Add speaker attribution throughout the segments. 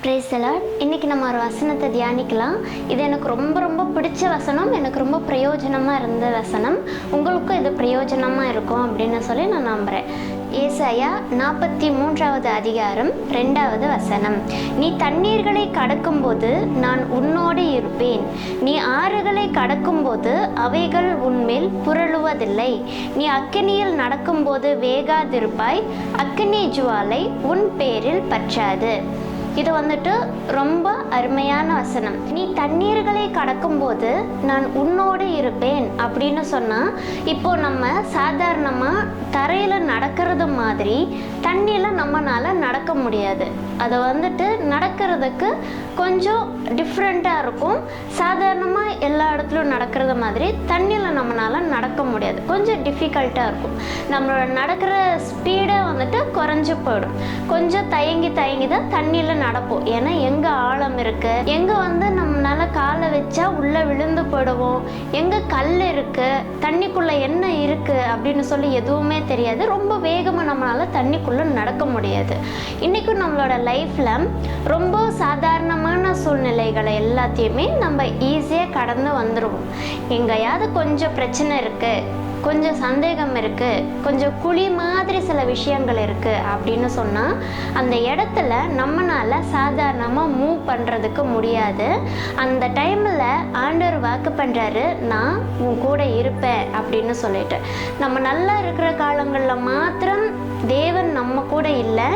Speaker 1: Praise the Lord. இன்றைக்கி நம்ம ஒரு வசனத்தை தியானிக்கலாம். இது எனக்கு ரொம்ப ரொம்ப பிடிச்ச வசனம், எனக்கு ரொம்ப பிரயோஜனமாக இருந்த வசனம். உங்களுக்கும் இது பிரயோஜனமாக இருக்கும் அப்படின்னு சொல்லி நான் நம்புகிறேன். ஏசாயா 43வது அதிகாரம் 2வது வசனம். நீ தண்ணீர்களை கடக்கும்போது நான் உன்னோடு இருப்பேன், நீ ஆறுகளை கடக்கும்போது அவைகள் உன்மேல் புரளுவதில்லை, நீ அக்கினியில் நடக்கும்போது வேகாதிருப்பாய், அக்கினி ஜுவாலை உன் பேரில் பற்றாது. இது வந்துட்டு ரொம்ப அருமையான வசனம். நீ தண்ணீர்களை கடக்கும்போது நான் உன்னோடு இருப்பேன் அப்படின்னு சொன்னால், இப்போ நம்ம சாதாரணமாக தரையில் நடக்கிறது மாதிரி தண்ணியில் நம்மளால் நடக்க முடியாது. அதை வந்துட்டு நடக்கிறதுக்கு கொஞ்சம் டிஃப்ரெண்ட்டாக இருக்கும். சாதாரணமாக எல்லா இடத்துலையும் நடக்கிறது மாதிரி தண்ணியில் நம்மளால் நடக்க முடியாது, கொஞ்சம் டிஃபிகல்ட்டாக இருக்கும். நம்மளோட நடக்கிற ஸ்பீடை வந்துட்டு குறைஞ்சி போயிடும். கொஞ்சம் தயங்கி தான் தண்ணியில் நடப்போம். ஏன்னா எங்கே ஆழம் இருக்குது, எங்கே நம்மளால காலை வச்சா உள்ளே விழுந்து போயிடுவோம், எங்கே கல் இருக்குது, தண்ணிக்குள்ளே என்ன இருக்குது அப்படின்னு சொல்லி எதுவுமே தெரியாது. ரொம்ப வேகமாக நம்மளால தண்ணிக்குள்ளே நடக்க முடியாது. இன்றைக்கும் நம்மளோட லைஃப்பில் ரொம்ப சாதாரணமான சூழ்நிலைகளை எல்லாத்தையுமே நம்ம ஈஸியாக கடந்து வந்துடுவோம். எங்கேயாவது கொஞ்சம் பிரச்சனை இருக்குது, கொஞ்சம் சந்தேகம் இருக்குது, கொஞ்சம் குழி மாதிரி சில விஷயங்கள் இருக்குது அப்படின்னு சொன்னால், அந்த இடத்துல நம்மளால் சாதாரணமாக மூவ் பண்ணுறதுக்கு முடியாது. அந்த டைமில் ஆண்டவர் வாக்கு பண்ணுறாரு, நான் உன் கூட இருப்பேன் அப்படின்னு சொல்லிட்டு. நம்ம நல்லா இருக்கிற காலங்களில் மாத்திரம் தேவன் நம்ம கூட இல்லை.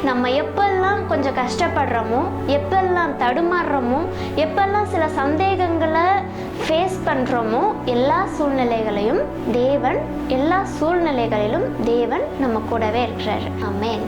Speaker 1: நம்ம எப்பெல்லாம் கொஞ்சம் கஷ்டப்படுறோமோ, எப்பெல்லாம் தடுமாறுறோமோ, எப்பெல்லாம் சில சந்தேகங்களை ஃபேஸ் பண்ணுறோமோ, எல்லா சூழ்நிலைகளிலும் தேவன் நம்ம கூடவே இருக்கிறார். ஆமென்.